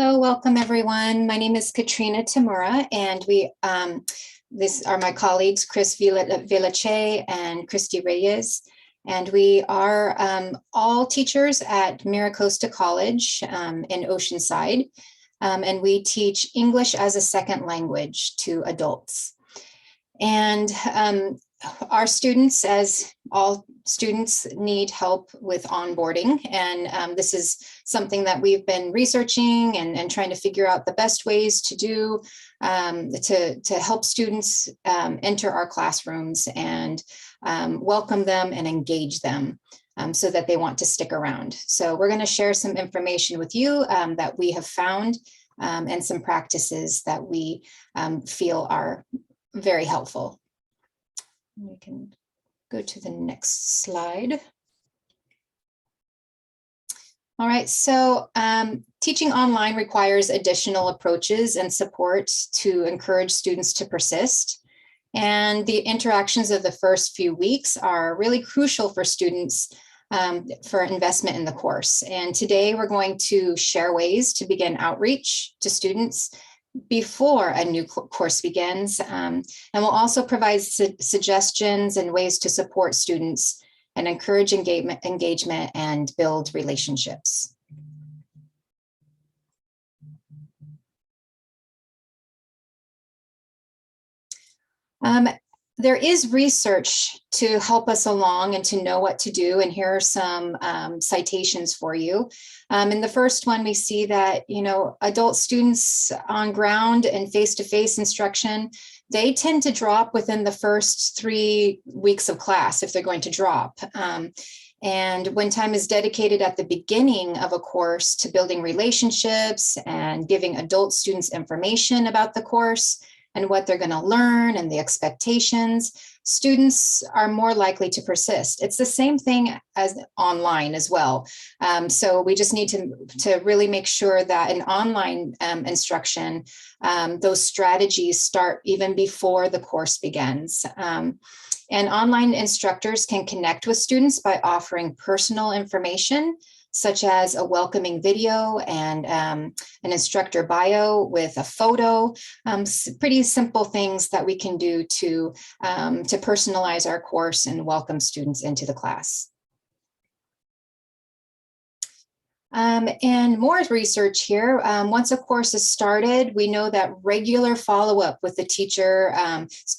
Hello, welcome everyone. My name is Katrina Tamura, and these are my colleagues, Chris Villache and Christy Reyes. And we are all teachers at Miracosta College in Oceanside. And we teach English as a second language to adults. And our students, as all students, need help with onboarding. And this is something that we've been researching and trying to figure out the best ways to do to help students enter our classrooms and welcome them and engage them so that they want to stick around. So we're going to share some information with you that we have found and some practices that we feel are very helpful. We can go to the next slide. All right, so teaching online requires additional approaches and support to encourage students to persist. And the interactions of the first few weeks are really crucial for students for investment in the course. And today we're going to share ways to begin outreach to students before a new course begins. And we'll also provide suggestions and ways to support students and encourage engagement and build relationships. There is research to help us along and to know what to do. And here are some citations for you. In the first one, we see that, adult students on ground and face-to-face instruction, they tend to drop within the first 3 weeks of class if they're going to drop. And when time is dedicated at the beginning of a course to building relationships and giving adult students information about the course and what they're going to learn and the expectations, students are more likely to persist. It's the same thing as online as well. So we just need to really make sure that in online instruction, those strategies start even before the course begins. And online instructors can connect with students by offering personal information, such as a welcoming video and an instructor bio with a photo, pretty simple things that we can do to personalize our course and welcome students into the class. And more research here. Once a course is started, we know that regular follow-up with the teacher,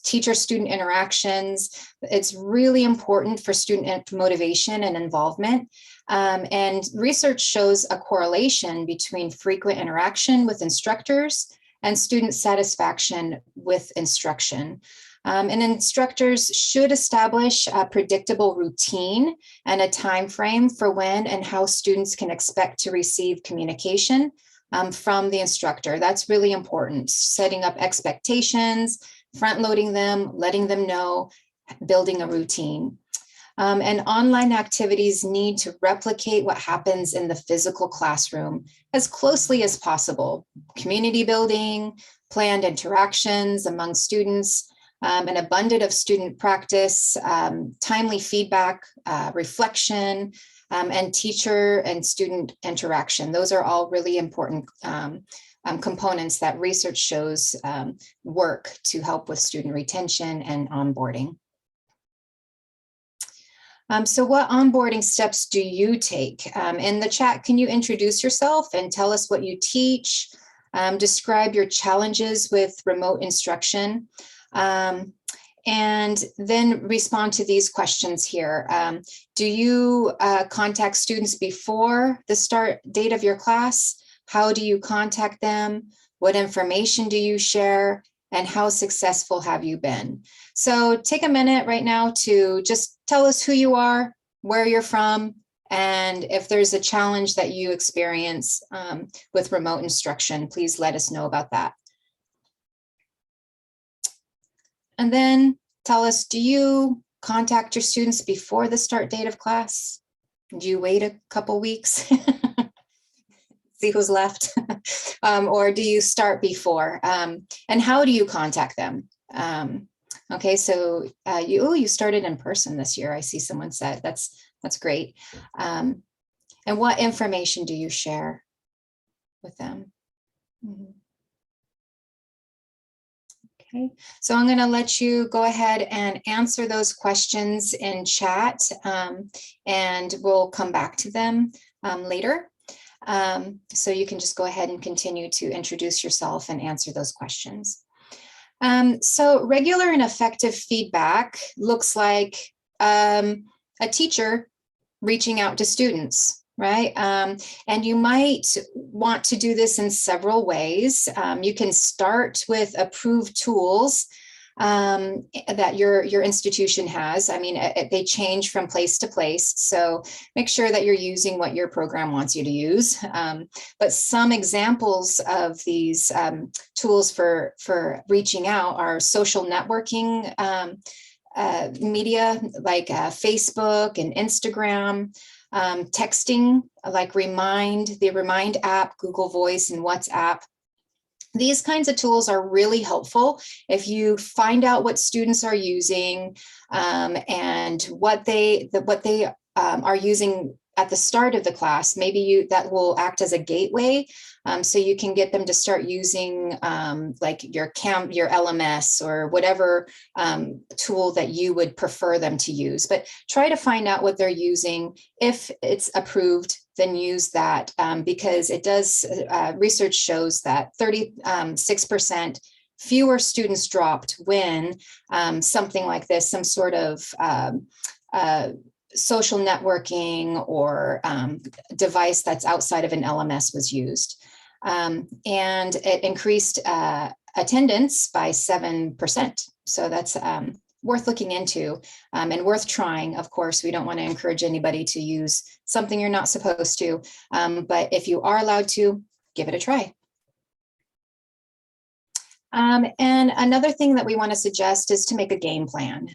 teacher-student interactions, it's really important for student motivation and involvement. And research shows a correlation between frequent interaction with instructors and student satisfaction with instruction. And instructors should establish a predictable routine and a time frame for when and how students can expect to receive communication from the instructor. That's really important. Setting up expectations, front-loading them, letting them know, building a routine. And online activities need to replicate what happens in the physical classroom as closely as possible. Community building, planned interactions among students, an abundance of student practice, timely feedback, reflection, and teacher and student interaction. Those are all really important components that research shows work to help with student retention and onboarding. So what onboarding steps do you take? In the chat, can you introduce yourself and tell us what you teach? Describe your challenges with remote instruction. And then respond to these questions here. Do you contact students before the start date of your class? How do you contact them? What information do you share? And how successful have you been? So take a minute right now to just tell us who you are, where you're from, and if there's a challenge that you experience with remote instruction, please let us know about that. And then tell us, do you contact your students before the start date of class? Do you wait a couple weeks? See who's left? Or do you start before? And how do you contact them? Okay, so you started in person this year. I see someone said that's great. And what information do you share with them? Mhm. Okay, so I'm going to let you go ahead and answer those questions in chat, and we'll come back to them later. So you can just go ahead and continue to introduce yourself and answer those questions. So regular and effective feedback looks like a teacher reaching out to students, right? And you might want to do this in several ways. You can start with approved tools that your institution has. I mean, they change from place to place, so make sure that you're using what your program wants you to use. But some examples of these tools for reaching out are social networking media like Facebook and Instagram, texting like the Remind app, Google Voice, and WhatsApp. These kinds of tools are really helpful if you find out what students are using and what they are using at the start of the class. Maybe that will act as a gateway, so you can get them to start using like your LMS or whatever tool that you would prefer them to use. But try to find out what they're using. If it's approved, then use that, because it does, research shows that 36% fewer students dropped when something like this, some sort of social networking or device that's outside of an LMS was used. And it increased attendance by 7%. So that's worth looking into and worth trying. Of course, we don't want to encourage anybody to use something you're not supposed to, but if you are allowed to, give it a try. And another thing that we want to suggest is to make a game plan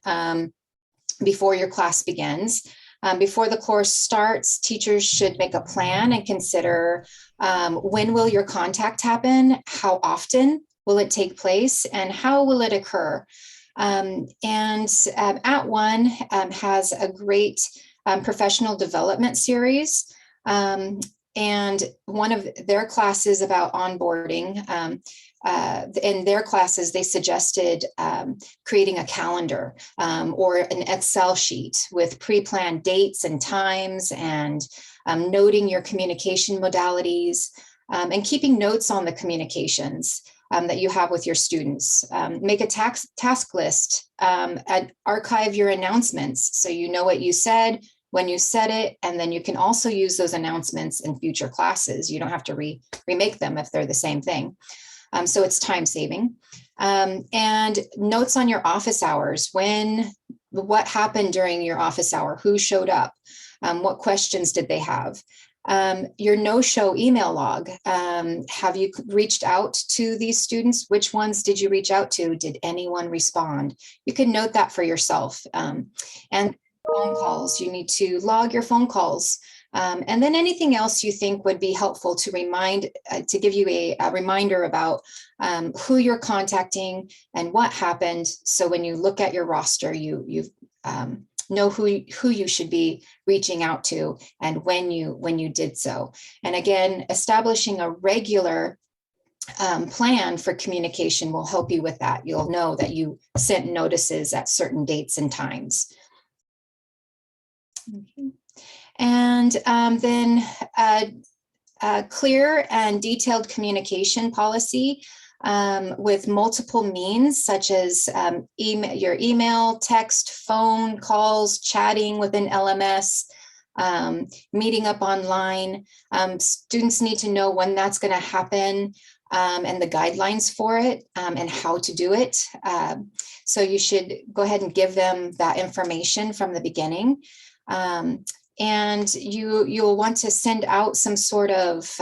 before your class begins. Before the course starts, teachers should make a plan and consider when will your contact happen, how often will it take place, and how will it occur. And @ONE has a great professional development series. And one of their classes about onboarding, in their classes, they suggested creating a calendar or an Excel sheet with pre-planned dates and times, and noting your communication modalities, and keeping notes on the communications that you have with your students. Make a task list and archive your announcements so you know what you said, when you said it, and then you can also use those announcements in future classes. You don't have to remake them if they're the same thing. So it's time saving. And notes on your office hours, what happened during your office hour, who showed up, what questions did they have? Your no-show email log. Have you reached out to these students? Which ones did you reach out to? Did anyone respond? You can note that for yourself. And phone calls, you need to log your phone calls. And then anything else you think would be helpful to to give you a reminder about who you're contacting and what happened. So when you look at your roster, you know who you should be reaching out to and when you did so. And again, establishing a regular plan for communication will help you with that. You'll know that you sent notices at certain dates and times. Okay. And then clear and detailed communication policy with multiple means, such as your email, text, phone calls, chatting within LMS, meeting up online. Students need to know when that's going to happen and the guidelines for it and how to do it. So you should go ahead and give them that information from the beginning. And you'll want to send out some sort of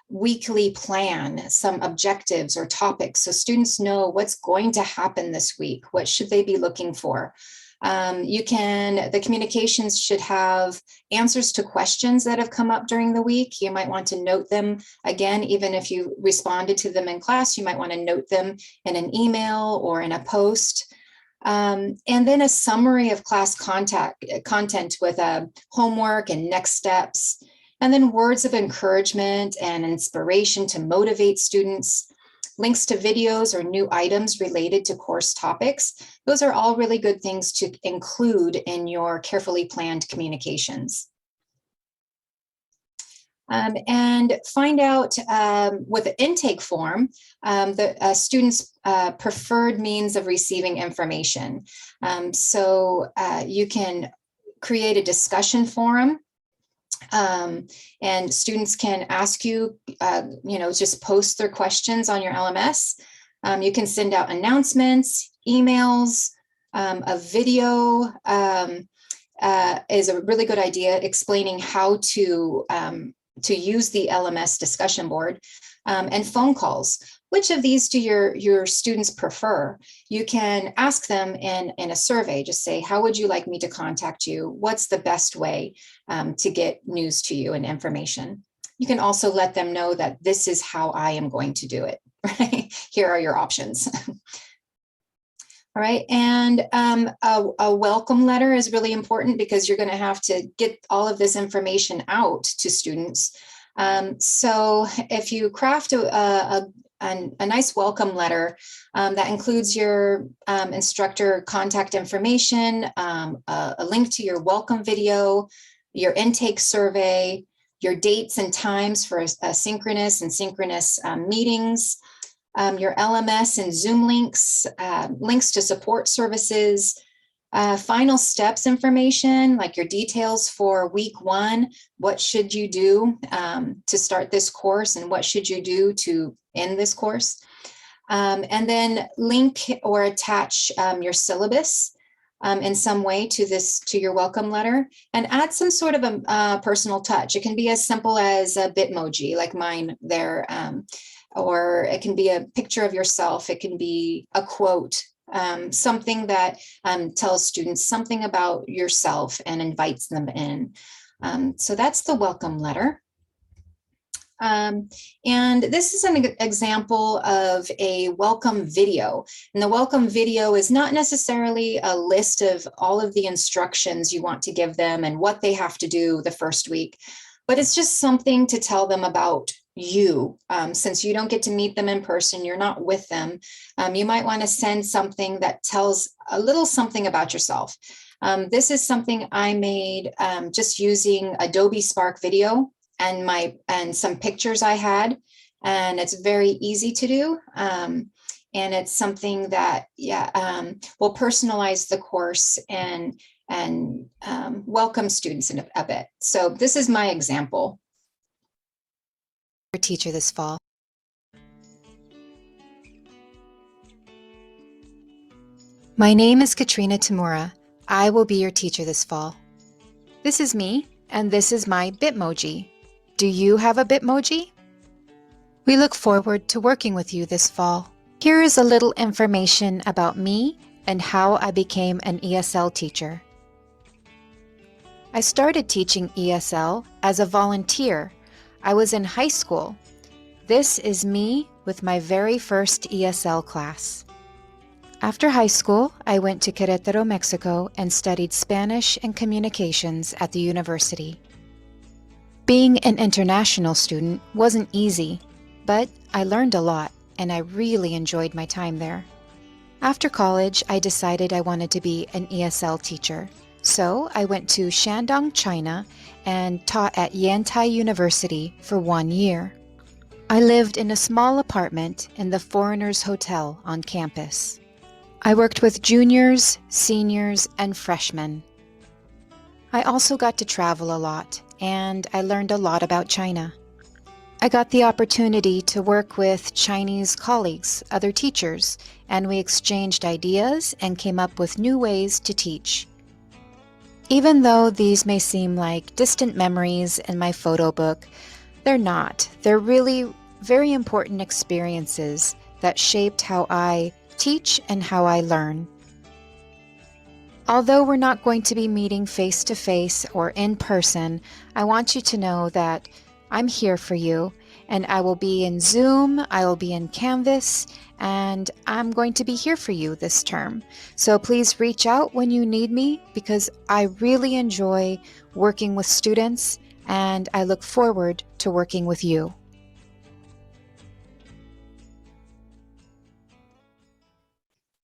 weekly plan, some objectives or topics, so students know what's going to happen this week. What should they be looking for? The communications should have answers to questions that have come up during the week. You might want to note them again, even if you responded to them in class, you might want to note them in an email or in a post. And then a summary of class content with homework and next steps. And then words of encouragement and inspiration to motivate students, links to videos or new items related to course topics. Those are all really good things to include in your carefully planned communications. And find out with the intake form, the students' preferred means of receiving information. So you can create a discussion forum, and students can ask you, just post their questions on your LMS. You can send out announcements, emails, a video is a really good idea explaining how to use the LMS discussion board, and phone calls. Which of these do your students prefer? You can ask them in a survey, just say, how would you like me to contact you? What's the best way to get news to you and information? You can also let them know that this is how I am going to do it, right? Here are your options. All right, and a welcome letter is really important because you're going to have to get all of this information out to students. So if you craft a nice welcome letter that includes your instructor contact information, a link to your welcome video, your intake survey, your dates and times for asynchronous and synchronous meetings, your LMS and Zoom links, links to support services, final steps information, like your details for week 1, what should you do to start this course and what should you do to end this course. And then link or attach your syllabus in some way to your welcome letter, and add some sort of a personal touch. It can be as simple as a Bitmoji like mine there, or it can be a picture of yourself. It can be a quote, something that tells students something about yourself and invites them in. So that's the welcome letter. And this is an example of a welcome video. And the welcome video is not necessarily a list of all of the instructions you want to give them and what they have to do the first week, but it's just something to tell them about you. Since you don't get to meet them in person, you're not with them, you might want to send something that tells a little something about yourself. This is something I made just using Adobe Spark Video and some pictures I had, and it's very easy to do. And it's something that will personalize the course and welcome students in a bit. So this is my example. Your teacher this fall. My name is Katrina Tamura. I will be your teacher this fall. This is me, and this is my Bitmoji. Do you have a Bitmoji? We look forward to working with you this fall. Here is a little information about me and how I became an ESL teacher. I started teaching ESL as a volunteer. I was in high school. This is me with my very first ESL class. After high school, I went to Querétaro, Mexico, and studied Spanish and communications at the university. Being an international student wasn't easy, but I learned a lot, and I really enjoyed my time there. After college, I decided I wanted to be an ESL teacher. So I went to Shandong, China, and taught at Yantai University for 1 year. I lived in a small apartment in the Foreigners Hotel on campus. I worked with juniors, seniors, and freshmen. I also got to travel a lot, and I learned a lot about China. I got the opportunity to work with Chinese colleagues, other teachers, and we exchanged ideas and came up with new ways to teach. Even though these may seem like distant memories in my photo book, they're not. They're really very important experiences that shaped how I teach and how I learn. Although we're not going to be meeting face-to-face or in person, I want you to know that I'm here for you, and I will be in Zoom, I will be in Canvas, and I'm going to be here for you this term. So please reach out when you need me, because I really enjoy working with students and I look forward to working with you.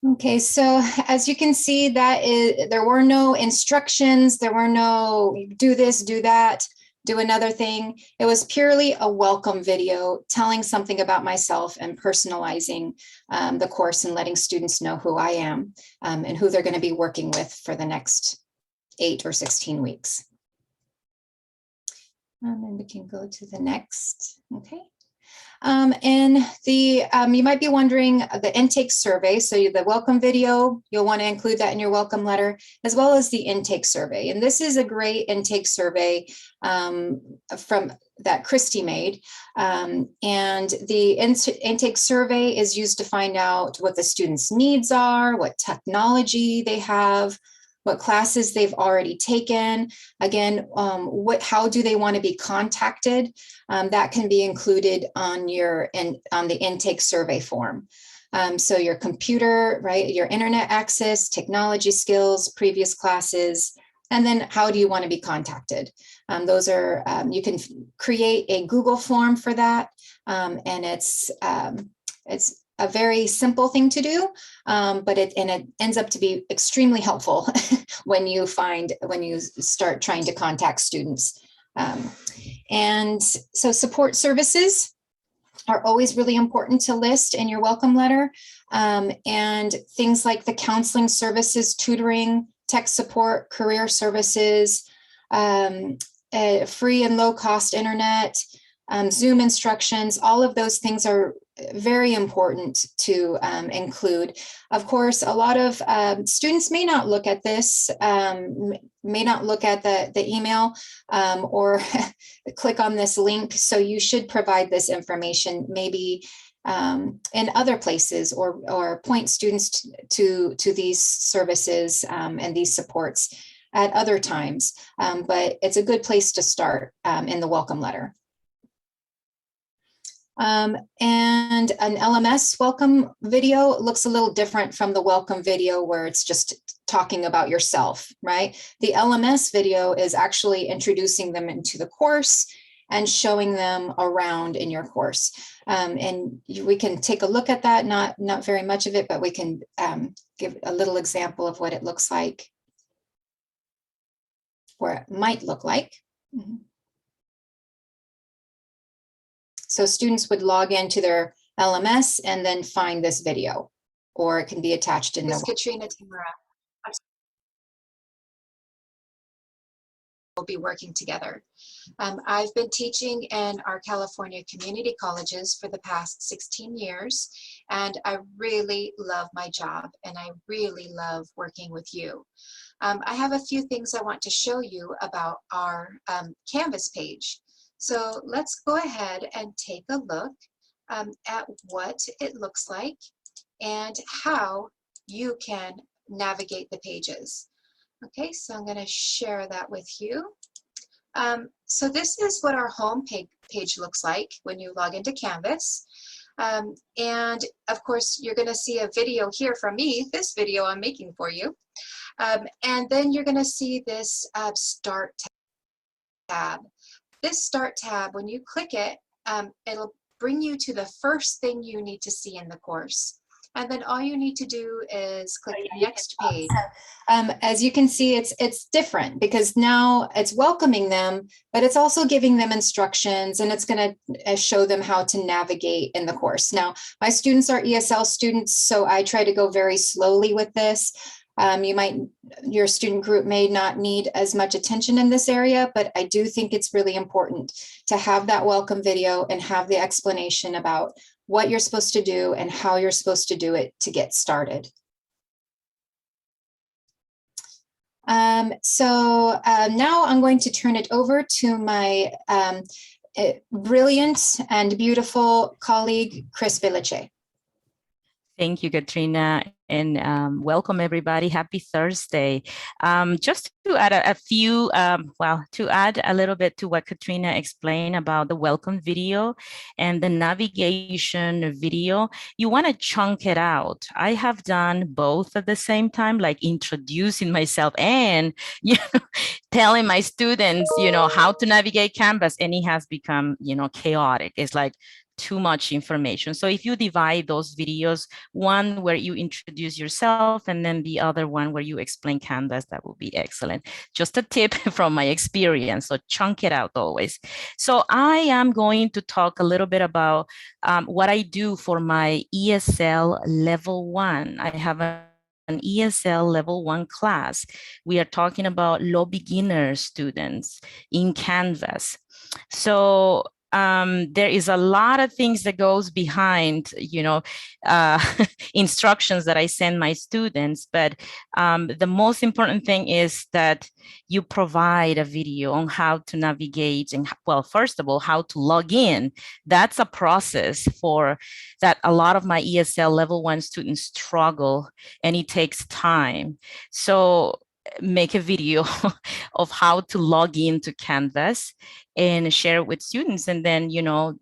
Okay, so as you can see, there were no instructions, there were no do this, do that, do another thing. It was purely a welcome video telling something about myself and personalizing the course and letting students know who I am and who they're going to be working with for the next 8 or 16 weeks. And then we can go to the next, okay. And you might be wondering the intake survey. So the welcome video, you'll want to include that in your welcome letter, as well as the intake survey. And this is a great intake survey from that Christy made. And the intake survey is used to find out what the students' needs are, what technology they have, what classes they've already taken. Again, how do they want to be contacted? That can be included on the intake survey form. So your computer, right, your internet access, technology skills, previous classes, and then how do you want to be contacted? Those are, you can create a Google form for that, and it's a very simple thing to do, but it ends up to be extremely helpful when you start trying to contact students. And so support services are always really important to list in your welcome letter. And things like the counseling services, tutoring, tech support, career services, free and low cost internet, Zoom instructions, all of those things are very important to include. Of course, a lot of students may not look at this, may not look at the email or click on this link. So you should provide this information maybe in other places or point students to these services and these supports at other times. But it's a good place to start in the welcome letter. And an LMS welcome video looks a little different from the welcome video where it's just talking about yourself, right? The LMS video is actually introducing them into the course and showing them around in your course. And we can take a look at that, not very much of it, but we can give a little example of what it looks like, or it might look like. Mm-hmm. So students would log into their LMS and then find this video, or it can be attached in the. Katrina Tamura. We'll be working together. I've been teaching in our California community colleges for the past 16 years, and I really love my job, and I really love working with you. I have a few things I want to show you about our Canvas page. So let's go ahead and take a look at what it looks like and how you can navigate the pages. Okay, so I'm going to share that with you. So this is what our home page looks like when you log into Canvas. And of course, you're going to see a video here from me, this video I'm making for you. And then you're going to see this Start tab. This Start tab, when you click it, it'll bring you to the first thing you need to see in the course. And then all you need to do is click next page. As you can see, it's different because now it's welcoming them, but it's also giving them instructions, and it's going to show them how to navigate in the course. Now, my students are ESL students, so I try to go very slowly with this. Your student group may not need as much attention in this area, but I do think it's really important to have that welcome video and have the explanation about what you're supposed to do and how you're supposed to do it to get started. So now I'm going to turn it over to my brilliant and beautiful colleague, Chris Velice. Thank you, Katrina, and welcome everybody. Happy Thursday. Just to add a few, to add a little bit to what Katrina explained about the welcome video and the navigation video, you want to chunk it out. I have done both at the same time, like introducing myself and telling my students, how to navigate Canvas, and it has become, chaotic. It's like too much information. So if you divide those videos, one where you introduce yourself and then the other one where you explain Canvas, that will be excellent. Just a tip from my experience. So chunk it out always. So I am going to talk a little bit about what I do for my ESL level 1. I have an ESL level 1 class. We are talking about low beginner students in Canvas. So there is a lot of things that goes behind, instructions that I send my students. But the most important thing is that you provide a video on how to navigate and, well, first of all, how to log in. That's a process for that a lot of my ESL level 1 students struggle, and it takes time. So make a video of how to log into Canvas and share it with students, and then,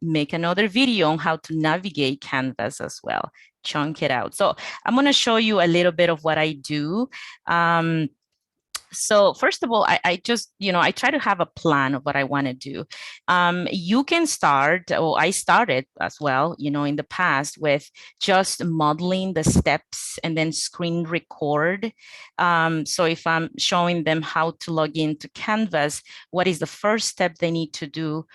make another video on how to navigate Canvas as well. Chunk it out. So I'm going to show you a little bit of what I do. So first of all, I just, I try to have a plan of what I want to do. You can start, or I started as well, in the past with just modeling the steps and then screen record. So if I'm showing them how to log into Canvas, what is the first step they need to do?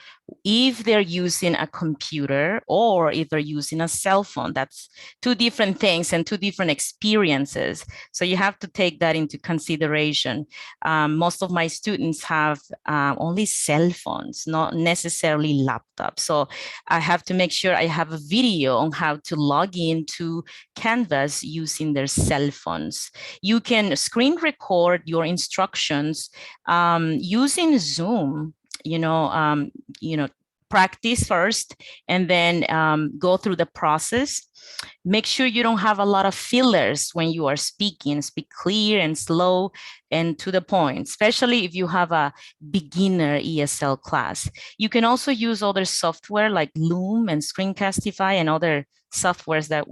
If they're using a computer or if they're using a cell phone, that's two different things and two different experiences. So you have to take that into consideration. Most of my students have only cell phones, not necessarily laptops. So I have to make sure I have a video on how to log into Canvas using their cell phones. You can screen record your instructions using Zoom. Practice first and then go through the process. Make sure you don't have a lot of fillers when you are speaking. Speak clear and slow and to the point, especially if you have a beginner ESL class. You can also use other software like Loom and Screencastify and other softwares that,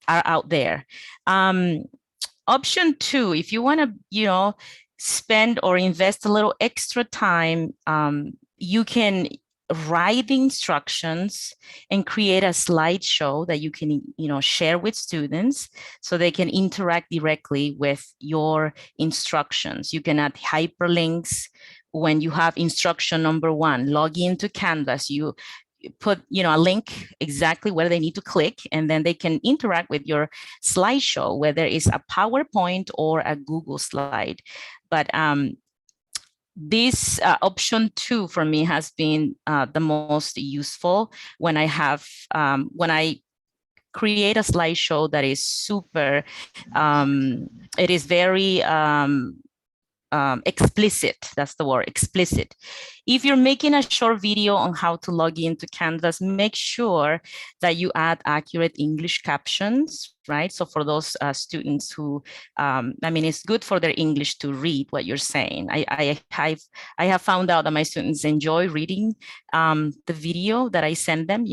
are out there. Option 2, if you want to, spend or invest a little extra time, you can write the instructions and create a slideshow that you can, share with students so they can interact directly with your instructions. You can add hyperlinks when you have instruction number 1, log into Canvas. You put, a link exactly where they need to click, and then they can interact with your slideshow, whether it's a PowerPoint or a Google slide. But this option 2 for me has been the most useful when I have when I create a slideshow that is super, it is very explicit. That's the word, explicit. If you're making a short video on how to log into Canvas, make sure that you add accurate English captions, right? So for those students who, it's good for their English to read what you're saying. I have found out that my students enjoy reading the video that I send them,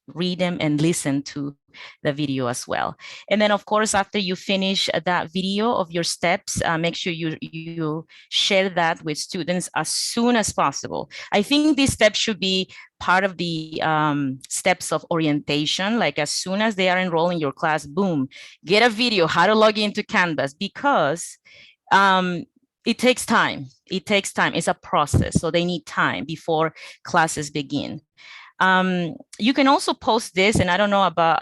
read them and listen to the video as well. And then, of course, after you finish that video of your steps, make sure you share that with students as soon as possible. I think these steps should be part of the steps of orientation. Like as soon as they are enrolled in your class, boom, get a video, how to log into Canvas, because it takes time. It takes time. It's a process. So they need time before classes begin. You can also post this, and I don't know about,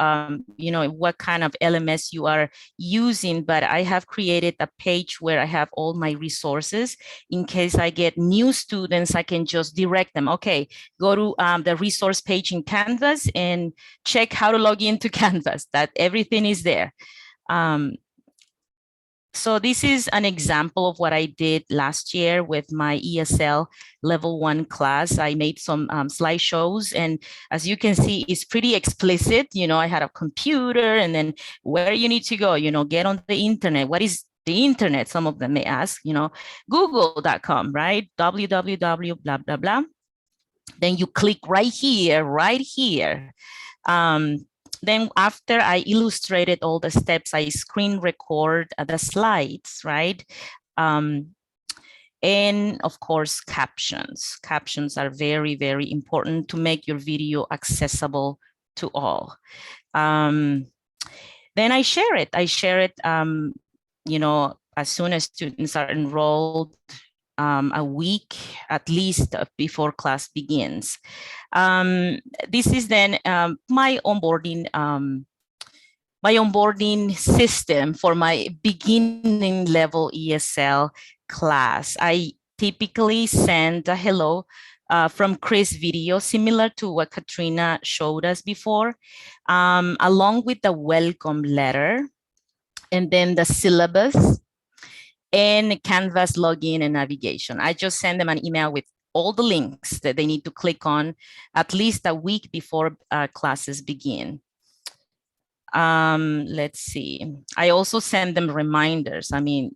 what kind of LMS you are using, but I have created a page where I have all my resources. In case I get new students, I can just direct them. Okay, go to the resource page in Canvas and check how to log into Canvas. That everything is there. So this is an example of what I did last year with my ESL level 1 class. I made some slideshows, and as you can see, it's pretty explicit. You know, I had a computer, and then where you need to go, you know, get on the internet. What is the internet? Some of them may ask, you know, google.com, right? www, blah, blah, blah. Then you click right here. Then after I illustrated all the steps, I screen record the slides, right? And of course, captions. Captions are very, very important to make your video accessible to all. Then I share it. You know, as soon as students are enrolled, a week at least before class begins. This is then my onboarding system for my beginning level ESL class. I typically send a hello from Chris video, similar to what Katrina showed us before, along with the welcome letter, and then the syllabus, and Canvas login and navigation. I just send them an email with all the links that they need to click on at least a week before classes begin. Let's see. I also send them reminders. I mean,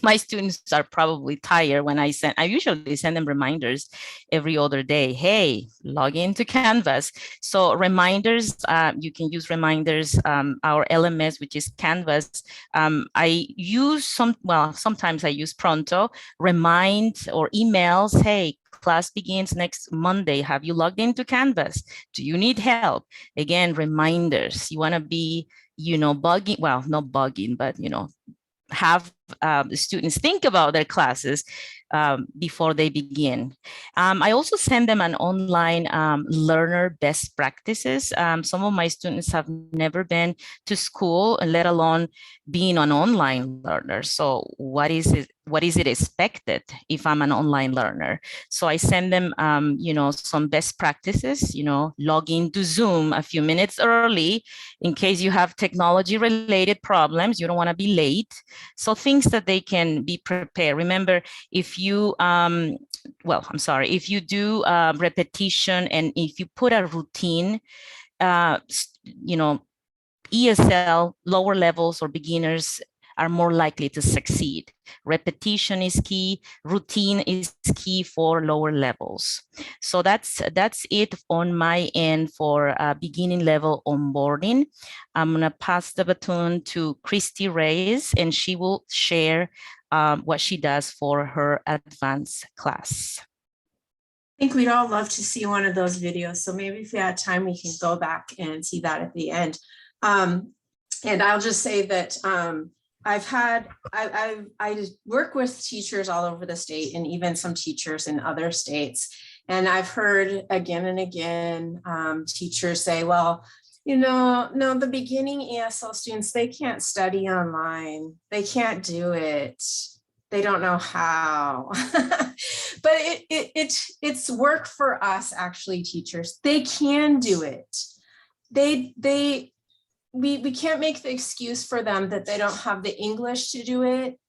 my students are probably tired when I usually send them reminders every other day. Hey, log into Canvas. So reminders, you can use reminders. Our LMS, which is Canvas, I use sometimes I use Pronto, remind or emails. Hey, class begins next Monday. Have you logged into Canvas? Do you need help? Again, reminders. You want to be, you know, bugging, well, not bugging, but, you know, have the students think about their classes before they begin. I also send them an online learner best practices. Some of my students have never been to school, let alone being an online learner. So what is it expected if I'm an online learner? So I send them, you know, some best practices, you know, log into Zoom a few minutes early in case you have technology related problems, you don't want to be late. So things that they can be prepared. Remember, if you, if you do repetition and if you put a routine, you know, ESL lower levels or beginners are more likely to succeed. Repetition is key, routine is key for lower levels. So that's it on my end for beginning level onboarding. I'm gonna pass the baton to Christy Reyes, and she will share what she does for her advanced class. I think we'd all love to see one of those videos. So maybe if we had time, we can go back and see that at the end. And I'll just say that I work with teachers all over the state and even some teachers in other states. And I've heard again and again, teachers say, well, you know, no, the beginning ESL students, they can't study online. They can't do it. They don't know how. But it's work for us, actually, teachers. They can do it. We can't make the excuse for them that they don't have the English to do it,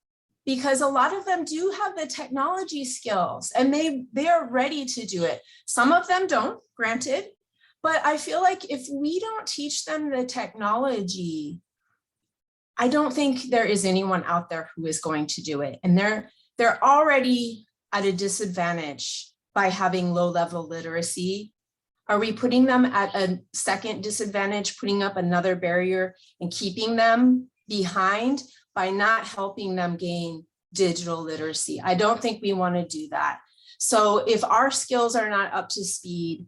because a lot of them do have the technology skills and they are ready to do it. Some of them don't, granted, but I feel like if we don't teach them the technology, I don't think there is anyone out there who is going to do it. And they're already at a disadvantage by having low-level literacy. Are we putting them at a second disadvantage, putting up another barrier and keeping them behind by not helping them gain digital literacy? I don't think we want to do that. So if our skills are not up to speed,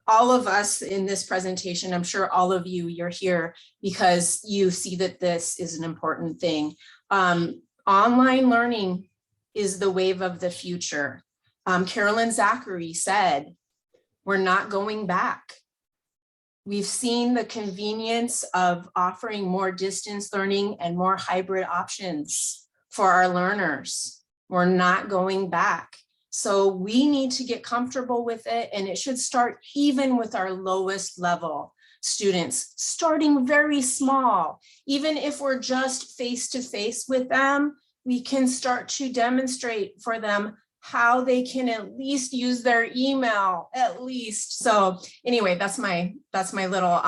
all of us in this presentation, I'm sure all of you, you're here because you see that this is an important thing. Online learning is the wave of the future. Carolyn Zachary said, we're not going back. We've seen the convenience of offering more distance learning and more hybrid options for our learners. We're not going back. So we need to get comfortable with it, and it should start even with our lowest level. students, starting very small. Even if we're just face-to-face with them, we can start to demonstrate for them how they can at least use their email, at least. So anyway, that's my little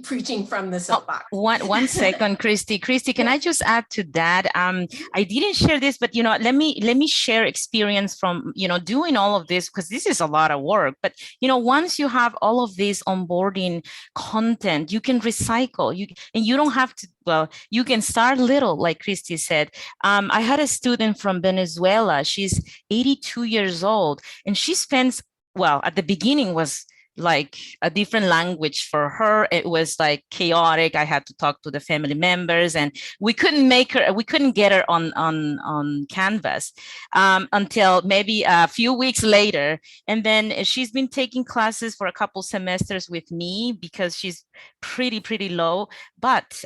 preaching from the soapbox. One second, Christy. Christy, can I just add to that? I didn't share this, but let me share experience from doing all of this, because this is a lot of work. But once you have all of this onboarding content, you can recycle. And you don't have to. Well, you can start little, like Christy said. I had a student from Venezuela. She's 82 years old, and she spends, well, at the beginning was like a different language for her. It was like chaotic. I had to talk to the family members, and we couldn't get her on Canvas until maybe a few weeks later. And then she's been taking classes for a couple semesters with me because she's pretty low, but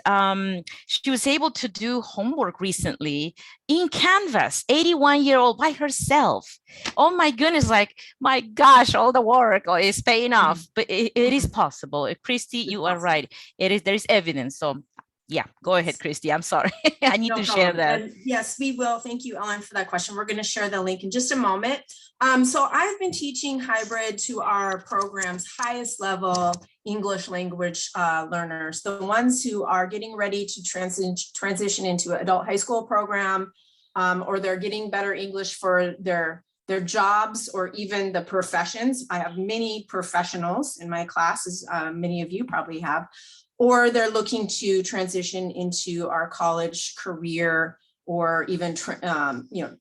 she was able to do homework recently in Canvas, 81-year-old by herself. Oh my goodness, like, my gosh, all the work is paying off. But it is possible. Christy, you are right. There is evidence. So yeah, go ahead, Christy. I'm sorry. I need to share that. Yes, we will. Thank you, Ellen, for that question. We're going to share the link in just a moment. So I've been teaching hybrid to our program's highest level English language learners, the ones who are getting ready to transition into an adult high school program, or they're getting better English for their jobs or even the professions. I have many professionals in my class, as many of you probably have, or they're looking to transition into our college career, or even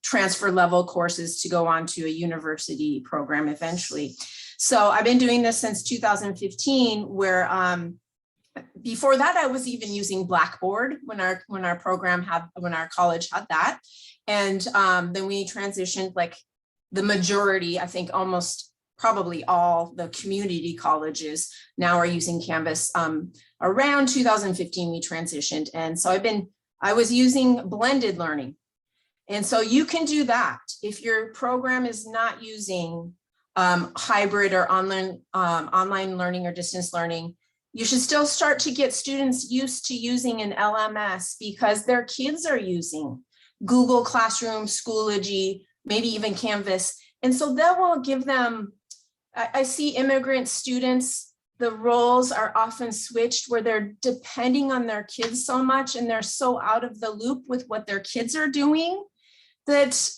transfer level courses to go on to a university program eventually. So I've been doing this since 2015, where before that I was even using Blackboard when our college had that. And then we transitioned, like the majority, I think almost probably all the community colleges now are using Canvas. Around 2015, we transitioned. And so I was using blended learning. And so you can do that. If your program is not using hybrid or online learning or distance learning, you should still start to get students used to using an LMS, because their kids are using Google Classroom, Schoology, maybe even Canvas. And so that will give them, I see immigrant students, the roles are often switched where they're depending on their kids so much, and they're so out of the loop with what their kids are doing that,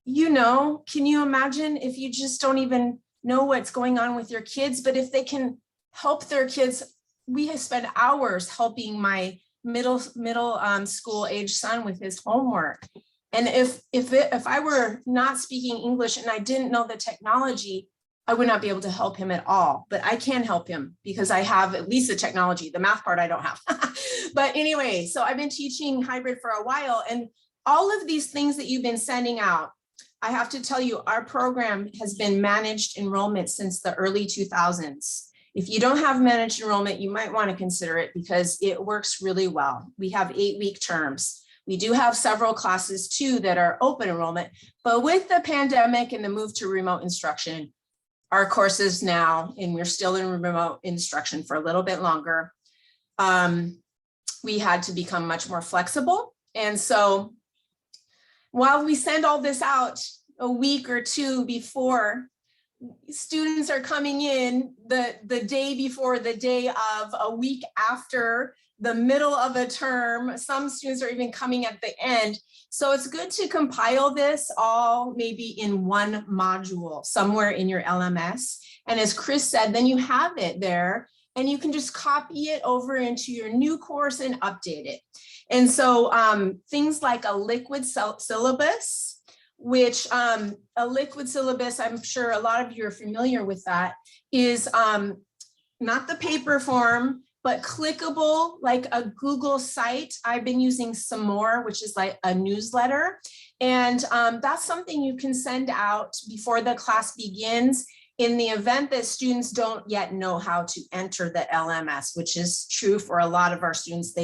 can you imagine if you just don't even know what's going on with your kids? But if they can help their kids, we have spent hours helping my middle school age son with his homework. And if I were not speaking English and I didn't know the technology, I would not be able to help him at all. But I can help him because I have at least the technology. The math part I don't have. But anyway, so I've been teaching hybrid for a while, and all of these things that you've been sending out, I have to tell you, our program has been managed enrollment since the early 2000s. If you don't have managed enrollment, you might want to consider it, because it works really well. We have 8-week terms. We do have several classes too that are open enrollment, but with the pandemic and the move to remote instruction, our courses now, and we're still in remote instruction for a little bit longer, we had to become much more flexible. And so while we send all this out a week or two before, students are coming in the day before, the day of, a week after, the middle of a term. Some students are even coming at the end. So it's good to compile this all maybe in one module somewhere in your LMS. And as Chris said, then you have it there and you can just copy it over into your new course and update it. And so things like a liquid syllabus, which a liquid syllabus, I'm sure a lot of you are familiar with that, is not the paper form, but clickable, like a Google site. I've been using some more, which is like a newsletter. And that's something you can send out before the class begins in the event that students don't yet know how to enter the LMS, which is true for a lot of our students.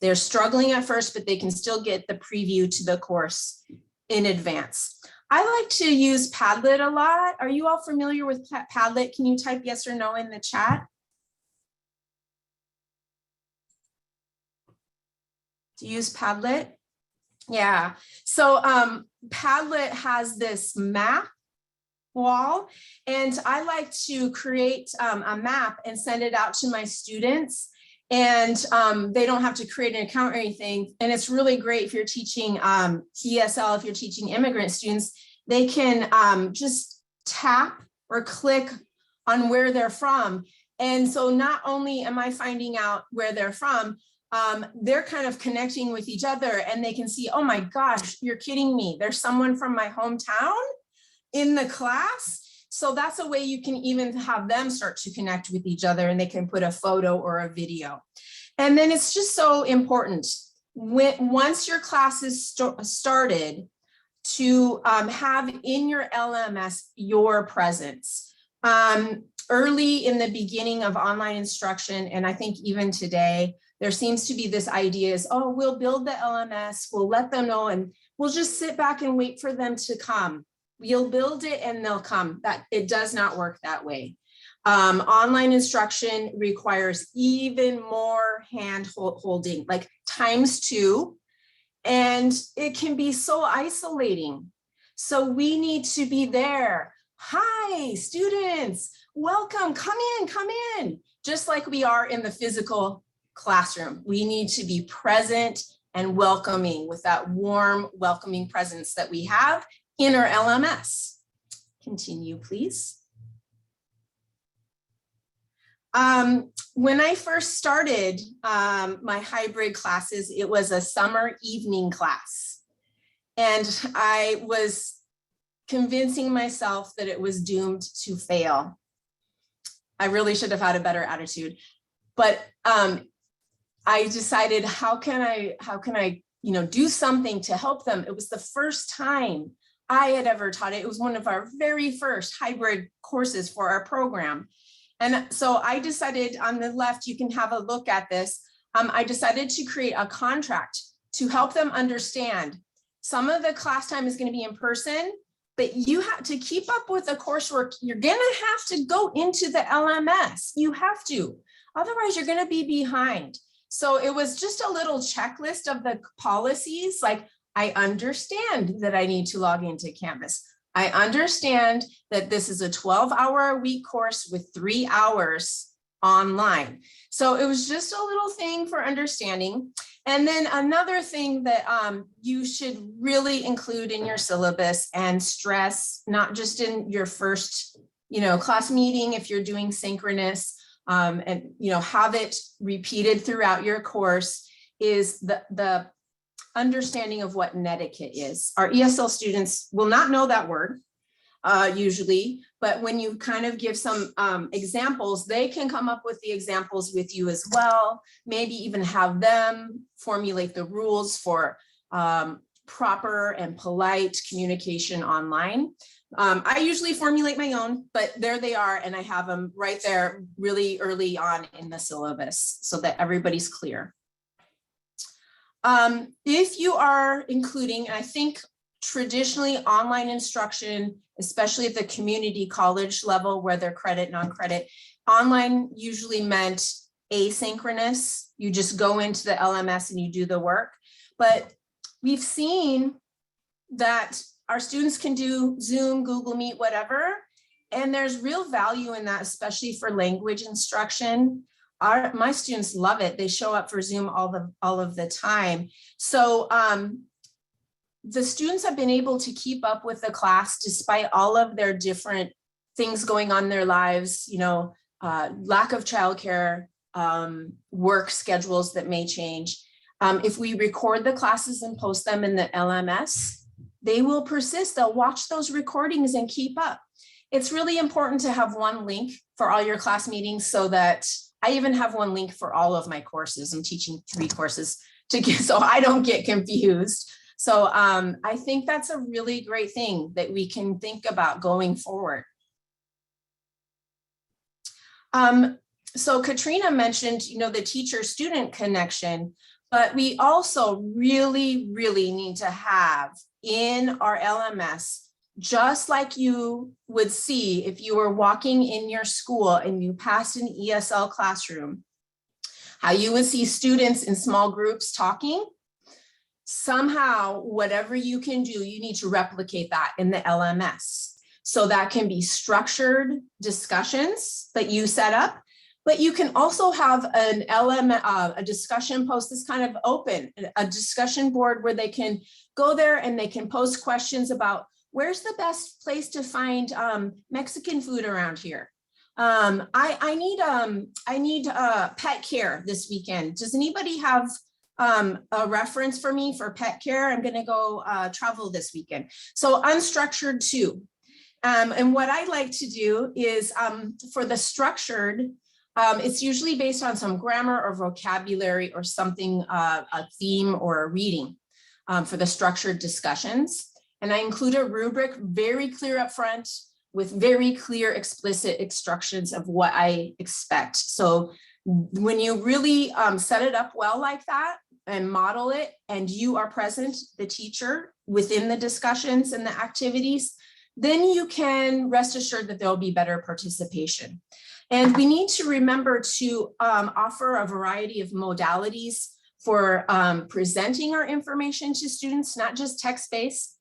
They're struggling at first, but they can still get the preview to the course in advance. I like to use Padlet a lot. Are you all familiar with Padlet? Can you type yes or no in the chat? Do you use Padlet? Yeah. So Padlet has this map wall, and I like to create a map and send it out to my students, and they don't have to create an account or anything. And it's really great if you're teaching ESL, if you're teaching immigrant students, they can just tap or click on where they're from. And so not only am I finding out where they're from, they're kind of connecting with each other, and they can see, oh my gosh, you're kidding me, there's someone from my hometown in the class. So that's a way you can even have them start to connect with each other, and they can put a photo or a video. And then it's just so important once your class is started to have in your LMS your presence. Early in the beginning of online instruction, and I think even today, there seems to be this idea is, oh, we'll build the LMS, we'll let them know, and we'll just sit back and wait for them to come. You'll build it and they'll come. That it does not work that way. Online instruction requires even more hand holding, like ×2, and it can be so isolating. So we need to be there. Hi, students, welcome, come in. Just like we are in the physical classroom, we need to be present and welcoming with that warm, welcoming presence that we have in our LMS. Continue, please. When I first started my hybrid classes, it was a summer evening class. And I was convincing myself that it was doomed to fail. I really should have had a better attitude. But I decided, how can I, do something to help them? It was the first time I had ever taught it. It was one of our very first hybrid courses for our program. And so I decided, on the left, you can have a look at this. I decided to create a contract to help them understand some of the class time is going to be in person, but you have to keep up with the coursework. You're going to have to go into the LMS. You have to, otherwise you're going to be behind. So it was just a little checklist of the policies. Like, I understand that I need to log into Canvas. I understand that this is a 12-hour-a-week course with 3 hours online. So it was just a little thing for understanding. And then another thing that you should really include in your syllabus and stress, not just in your first, class meeting, if you're doing synchronous, and have it repeated throughout your course, is the understanding of what netiquette is. Our ESL students will not know that word usually, but when you kind of give some examples, they can come up with the examples with you as well. Maybe even have them formulate the rules for proper and polite communication online. I usually formulate my own, but there they are, and I have them right there really early on in the syllabus so that everybody's clear. If you are including, and I think traditionally online instruction, especially at the community college level where they're credit, non-credit, online usually meant asynchronous. You just go into the LMS and you do the work. But we've seen that our students can do Zoom, Google Meet, whatever, and there's real value in that, especially for language instruction. My students love it. They show up for Zoom all of the time. So the students have been able to keep up with the class despite all of their different things going on in their lives, lack of childcare, work schedules that may change. If we record the classes and post them in the LMS, they will persist. They'll watch those recordings and keep up. It's really important to have one link for all your class meetings, so that I even have one link for all of my courses. I'm teaching 3 courses so I don't get confused. So I think that's a really great thing that we can think about going forward. So Katrina mentioned, the teacher-student connection, but we also really, really need to have in our LMS, just like you would see if you were walking in your school and you passed an ESL classroom, how you would see students in small groups talking. somehow, whatever you can do, you need to replicate that in the LMS. So that can be structured discussions that you set up, but you can also have an a discussion post that's kind of open, a discussion board where they can go there and they can post questions about where's the best place to find Mexican food around here. I need pet care this weekend. Does anybody have a reference for me for pet care? I'm going to go travel this weekend. So unstructured too. And what I like to do is for the structured, it's usually based on some grammar or vocabulary or something, a theme or a reading for the structured discussions. And I include a rubric very clear up front with very clear, explicit instructions of what I expect. So when you really set it up well like that and model it, and you are present, the teacher, within the discussions and the activities, then you can rest assured that there'll be better participation. And we need to remember to offer a variety of modalities for presenting our information to students, not just text-based.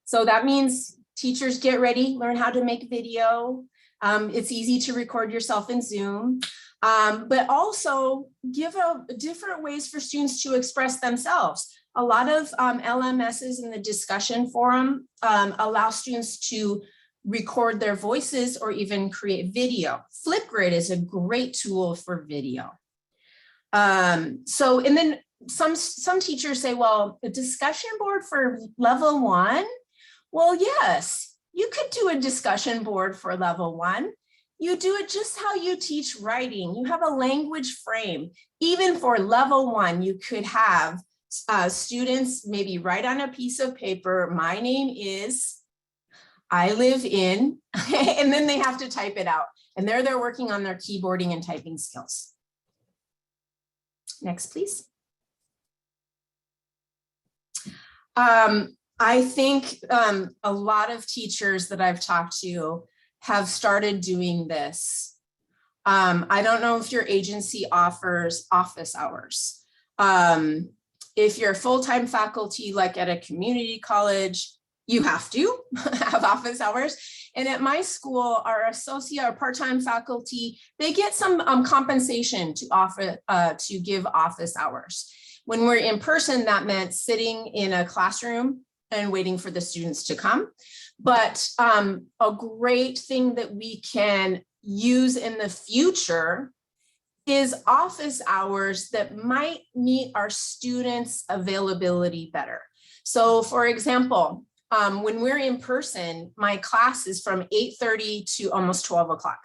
So that means teachers, get ready, learn how to make video. It's easy to record yourself in Zoom, but also give different ways for students to express themselves. A lot of LMSs in the discussion forum allow students to record their voices or even create video. Flipgrid is a great tool for video. And then some teachers say, well, a discussion board for level 1? Well, yes, you could do a discussion board for level 1. You do it just how you teach writing. You have a language frame. Even for level 1, you could have students maybe write on a piece of paper, my name is, I live in, and then they have to type it out. And they're working on their keyboarding and typing skills. Next, please. I think a lot of teachers that I've talked to have started doing this. I don't know if your agency offers office hours. If you're full-time faculty, like at a community college, you have to have office hours. And at my school, our associate or part-time faculty, they get some compensation to offer to give office hours. When we're in person, that meant sitting in a classroom and waiting for the students to come. But a great thing that we can use in the future is office hours that might meet our students' availability better. So for example, when we're in person, my class is from 8:30 to almost 12 o'clock.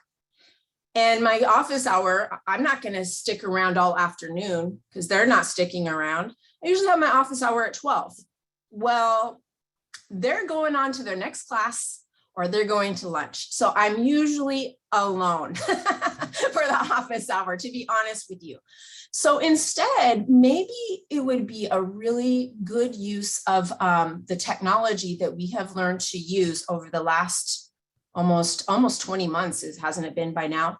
And my office hour, I'm not going to stick around all afternoon because they're not sticking around. I usually have my office hour at 12. Well, they're going on to their next class or they're going to lunch. So I'm usually alone for the office hour, to be honest with you. So instead, maybe it would be a really good use of the technology that we have learned to use over the last almost 20 months, hasn't it been by now?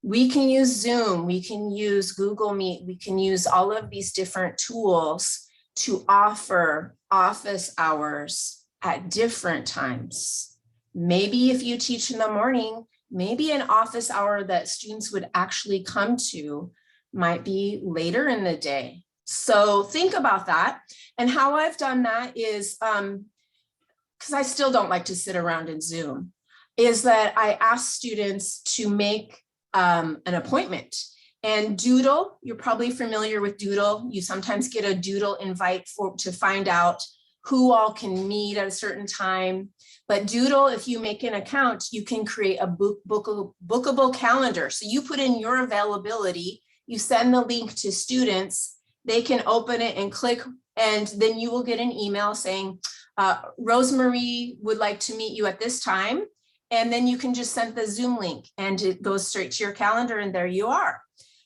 We can use Zoom, we can use Google Meet, we can use all of these different tools to offer office hours at different times. Maybe if you teach in the morning, maybe an office hour that students would actually come to might be later in the day. So think about that. And how I've done that is, because I still don't like to sit around in Zoom, is that I ask students to make an appointment. And Doodle, you're probably familiar with Doodle. You sometimes get a Doodle invite to find out who all can meet at a certain time. But Doodle, if you make an account, you can create a bookable calendar. So you put in your availability, you send the link to students, they can open it and click, and then you will get an email saying, Rosemary would like to meet you at this time. And then you can just send the Zoom link and it goes straight to your calendar and there you are.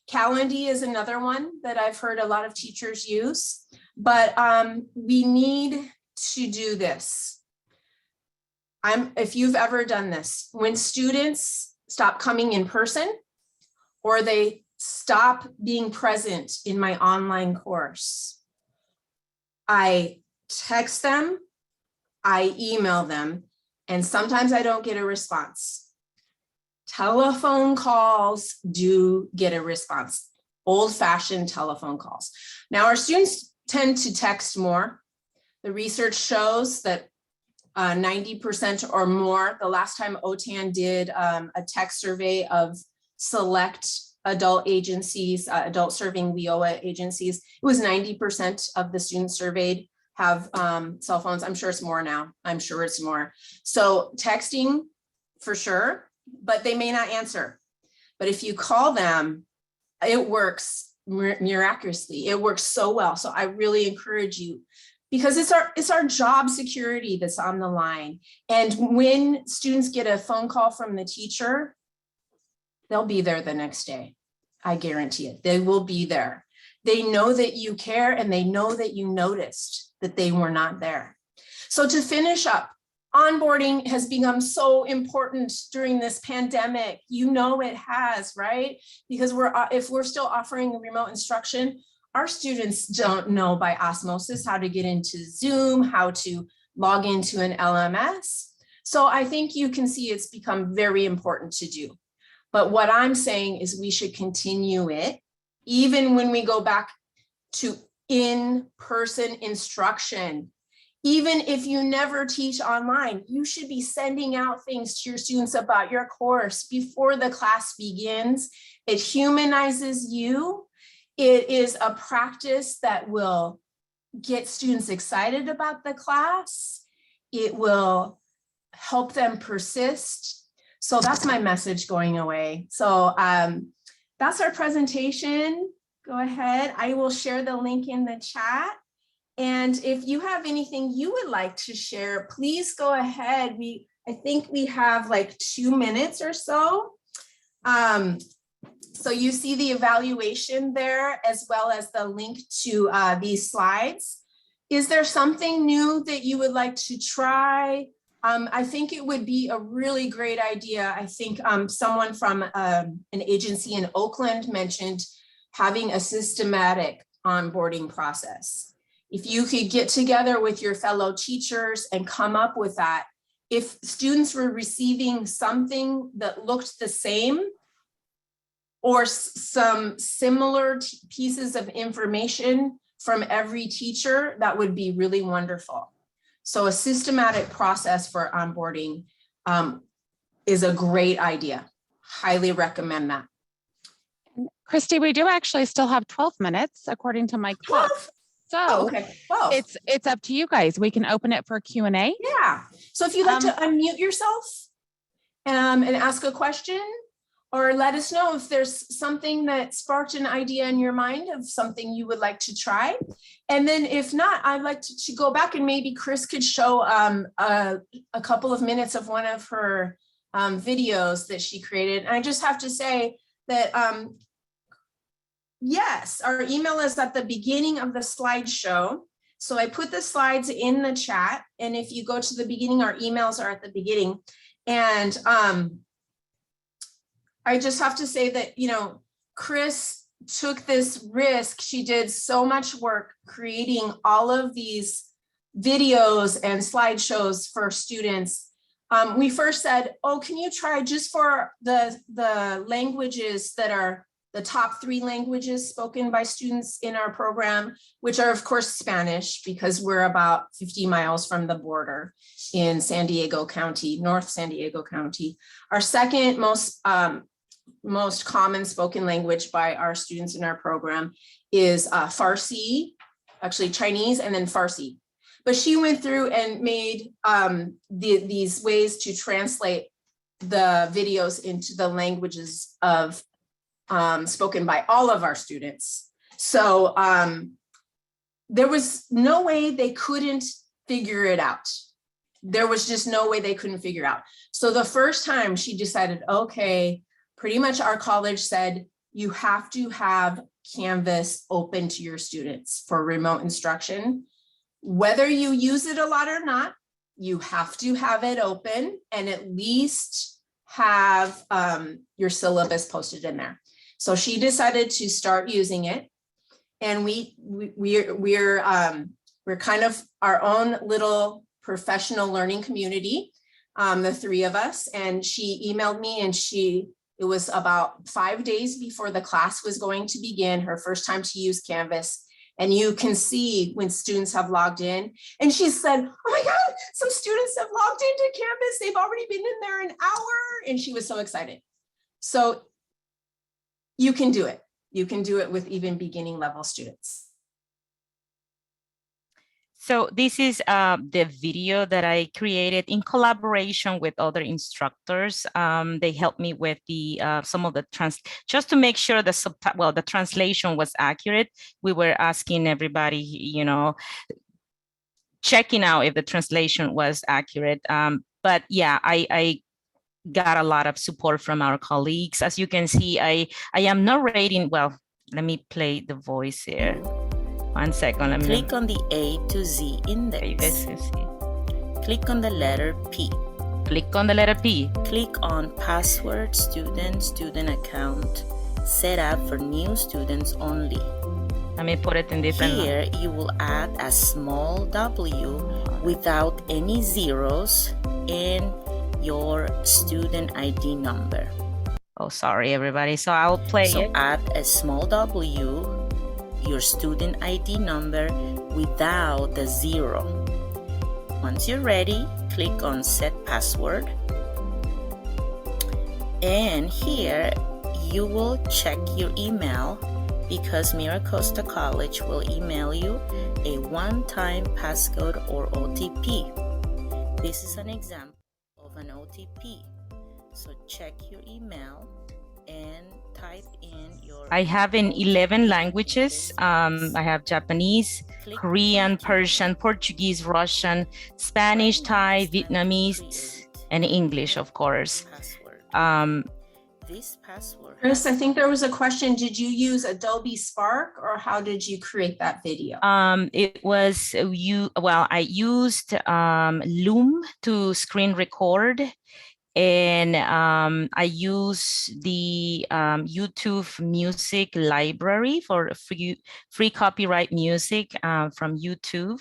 Calendly is another one that I've heard a lot of teachers use, but we need to do this. If you've ever done this, when students stop coming in person or they stop being present in my online course, I text them, I email them, and sometimes I don't get a response. Telephone calls do get a response, old-fashioned telephone calls. Now, our students tend to text more. The research shows that 90% or more, the last time OTAN did a text survey of select adult agencies, adult serving WIOA agencies, it was 90% of the students surveyed have cell phones. I'm sure it's more now. I'm sure it's more. So texting for sure, but they may not answer. But if you call them, it works miraculously. It works so well. So I really encourage you, because it's our job security that's on the line. And when students get a phone call from the teacher, they'll be there the next day. I guarantee it. They will be there. They know that you care, and they know that you noticed that they were not there. So to finish up, onboarding has become so important during this pandemic. You know it has, right? Because if we're still offering remote instruction, our students don't know by osmosis how to get into Zoom, how to log into an LMS. So I think you can see it's become very important to do. But what I'm saying is we should continue it, even when we go back to in-person instruction. Even if you never teach online, you should be sending out things to your students about your course before the class begins. It humanizes you. It is a practice that will get students excited about the class. It will help them persist. So that's my message going away. So that's our presentation. Go ahead. I will share the link in the chat. And if you have anything you would like to share, please go ahead. I think we have like 2 minutes or so. So you see the evaluation there, as well as the link to these slides. Is there something new that you would like to try? I think it would be a really great idea. I think someone from an agency in Oakland mentioned having a systematic onboarding process. If you could get together with your fellow teachers and come up with that, if students were receiving something that looked the same or some similar pieces of information from every teacher, that would be really wonderful. So a systematic process for onboarding is a great idea. Highly recommend that. Christy, we do actually still have 12 minutes according to my clock. So okay. Well, it's up to you guys. We can open it for Q&A. Yeah. So if you'd like to unmute yourself and ask a question, or let us know if there's something that sparked an idea in your mind of something you would like to try. And then if not, I'd like to go back, and maybe Chris could show a couple of minutes of one of her videos that she created. And I just have to say that, yes, our email is at the beginning of the slideshow. So I put the slides in the chat. And if you go to the beginning, our emails are at the beginning. And I just have to say that, you know, Chris took this risk. She did so much work creating all of these videos and slideshows for students. We first said, oh, can you try just for the languages that are the top 3 languages spoken by students in our program, which are of course Spanish, because we're about 50 miles from the border in San Diego County, North San Diego County. Our second most common spoken language by our students in our program is Farsi, actually Chinese, and then Farsi. But she went through and made these ways to translate the videos into the languages of spoken by all of our students. So there was no way they couldn't figure it out. There was just no way they couldn't figure out. So the first time she decided, okay, pretty much our college said, you have to have Canvas open to your students for remote instruction. Whether you use it a lot or not, you have to have it open and at least have your syllabus posted in there. So she decided to start using it. And we're We're kind of our own little professional learning community, the three of us. And she emailed me, and it was about 5 days before the class was going to begin, her first time to use Canvas. And you can see when students have logged in. And she said, oh my God, some students have logged into Canvas. They've already been in there an hour. And she was so excited. So you can do it. You can do it with even beginning level students. So this is the video that I created in collaboration with other instructors. They helped me with the some of the just to make sure the translation was accurate. We were asking everybody, you know, checking out if the translation was accurate. But yeah, I got a lot of support from our colleagues. As you can see, I am narrating. Well, let me play the voice here. 1 second. Let me Click on the A to Z index. Click on the letter P. Click on the letter P. Click on Password Student Account Set up for new students only. Let me put it in different. Here you will add a small W without any zeros and your student ID number. Oh, sorry, everybody. So I'll play it. Add a small W, your student ID number without the zero. Once you're ready, click on Set Password. And here you will check your email because Miracosta College will email you a one-time passcode or OTP. This is an example of an OTP. So check your email and type in your... I have in 11 languages. I have Japanese, Korean, Persian, Portuguese, Russian, Spanish, Thai, Vietnamese, and English, of course. This password. Chris, I think there was a question. Did you use Adobe Spark, or how did you create that video? It was I used Loom to screen record. And I use the YouTube music library for free copyright music from YouTube.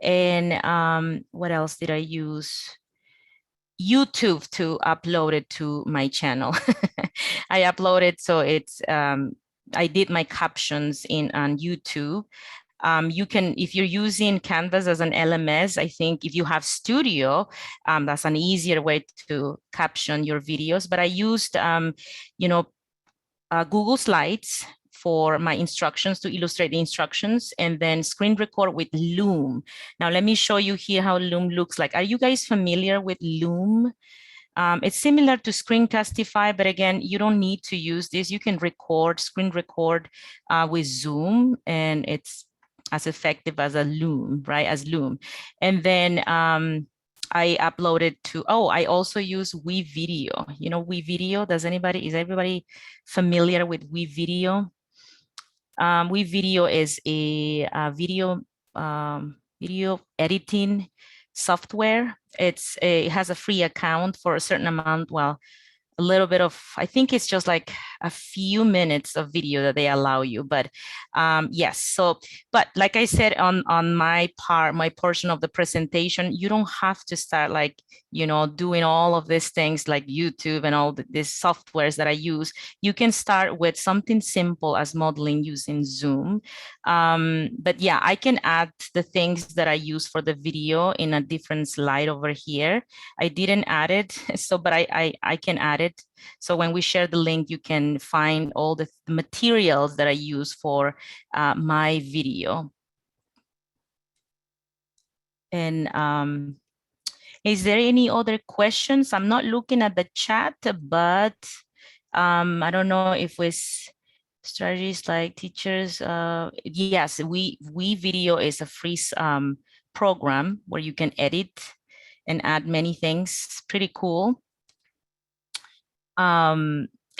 And what else did I use? YouTube to upload it to my channel. I uploaded, so it's I did my captions on YouTube. You can, if you're using Canvas as an LMS, I think if you have Studio, that's an easier way to caption your videos. But I used, Google Slides for my instructions, to illustrate the instructions, and then screen record with Loom. Now, let me show you here how Loom looks like. Are you guys familiar with Loom? It's similar to Screencastify, but again, you don't need to use this. You can screen record with Zoom, and it's as effective as a Loom, right? As Loom. And then I uploaded to, I also use WeVideo. You know WeVideo? Is everybody familiar with WeVideo? WeVideo is a video editing software. It has a free account for a certain amount. Well, a little bit of, I think it's just like a few minutes of video that they allow you. But yes, so, but like I said, on my portion of the presentation, you don't have to start like, doing all of these things like YouTube and all these softwares that I use. You can start with something simple as modeling using Zoom. But yeah, I can add the things that I use for the video in a different slide over here. I didn't add it, so, but I can add it. So when we share the link, you can find all the materials that I use for my video. And is there any other questions? I'm not looking at the chat, but I don't know if it's strategies like teachers. Yes, WeVideo is a free program where you can edit and add many things. Pretty cool.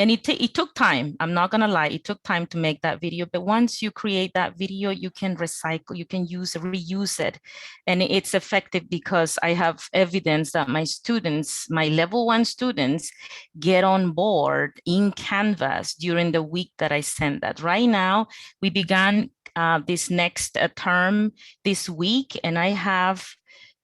And it took time. I'm not gonna lie, it took time to make that video. But once you create that video, you can recycle, you can reuse it. And it's effective because I have evidence that my students, my level 1 students, get on board in Canvas during the week that I sent that. Right now, we began this next term this week, and I have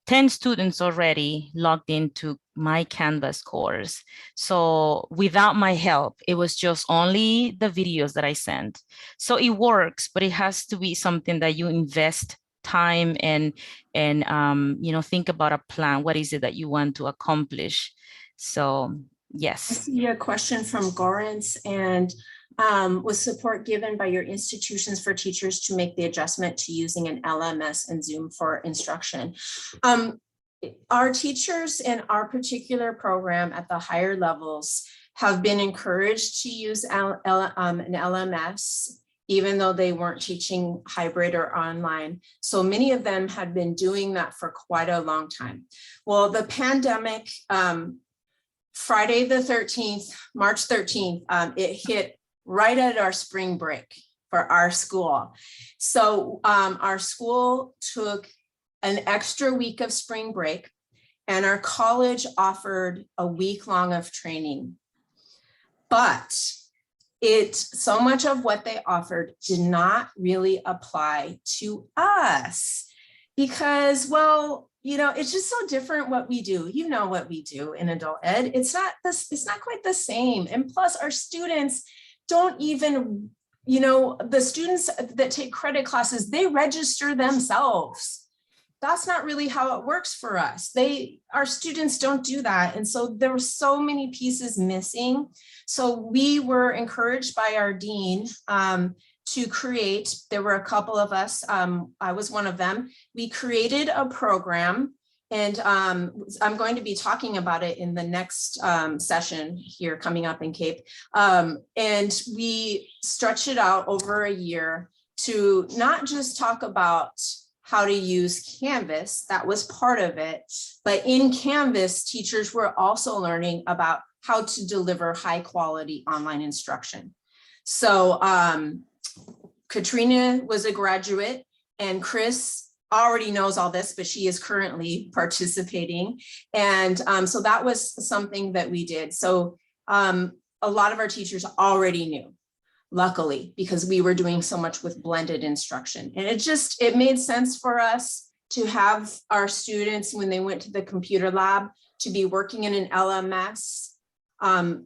10 students already logged into my Canvas course. So without my help, it was just only the videos that I sent. So it works, but it has to be something that you invest time and you know, think about a plan. What is it that you want to accomplish? So yes. I see a question from Gorance, and was support given by your institutions for teachers to make the adjustment to using an LMS and Zoom for instruction? Our teachers in our particular program at the higher levels have been encouraged to use an LMS, even though they weren't teaching hybrid or online. So many of them had been doing that for quite a long time. Well, the pandemic, Friday the 13th, March 13th, it hit right at our spring break for our school. So our school took an extra week of spring break, and our college offered a week long of training. But so much of what they offered did not really apply to us because, well, you know, it's just so different what we do. You know what we do in adult ed. It's not quite the same. And plus our students don't even, you know, the students that take credit classes, they register themselves. That's not really how it works for us. Our students don't do that. And so there were so many pieces missing. So we were encouraged by our dean to create, there were a couple of us, I was one of them. We created a program, and I'm going to be talking about it in the next session here coming up in Cape. And we stretched it out over a year to not just talk about how to use Canvas, that was part of it, but in Canvas, teachers were also learning about how to deliver high quality online instruction. So Katrina was a graduate, and Chris already knows all this, but she is currently participating. And so that was something that we did. So a lot of our teachers already knew, luckily, because we were doing so much with blended instruction. And it made sense for us to have our students, when they went to the computer lab, to be working in an LMS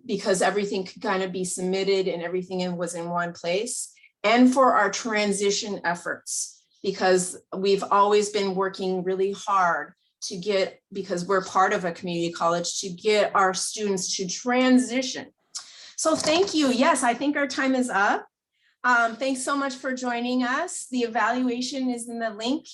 because everything could kind of be submitted and everything was in one place. And for our transition efforts, because we've always been working really hard to get, because we're part of a community college, to get our students to transition. So thank you. Yes, I think our time is up. Thanks so much for joining us. The evaluation is in the link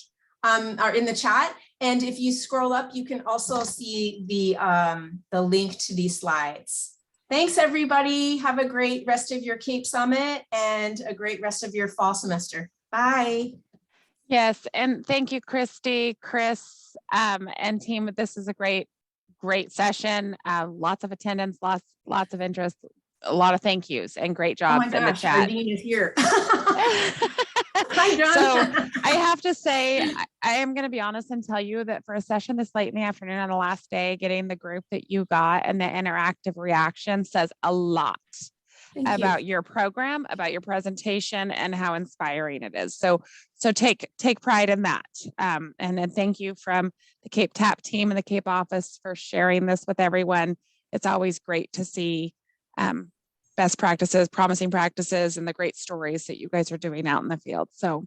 or in the chat. And if you scroll up, you can also see the link to these slides. Thanks, everybody. Have a great rest of your Cape Summit and a great rest of your fall semester. Bye. Yes, and thank you, Christy, Chris, and team. This is a great session. Lots of attendance, lots of interest, a lot of thank yous, and great jobs in the chat. Our dean is here. Hi, John. So I have to say, I am going to be honest and tell you that for a session this late in the afternoon on the last day, getting the group that you got and the interactive reaction says a lot about your program, about your presentation, and how inspiring it is. So take pride in that. And then thank you from the Cape TAP team and the Cape office for sharing this with everyone. It's always great to see best practices, promising practices, and the great stories that you guys are doing out in the field. So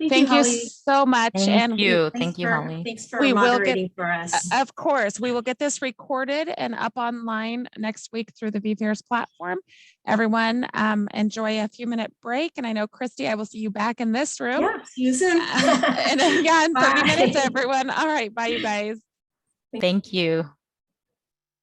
thank you so much. Thank you, Holly. Thanks for moderating for us. Of course, we will get this recorded and up online next week through the VFairs platform. Everyone enjoy a few minute break. And I know, Christy, I will see you back in this room. Yeah, see you soon. And again, 30 minutes, everyone. All right, bye, you guys. Thank you.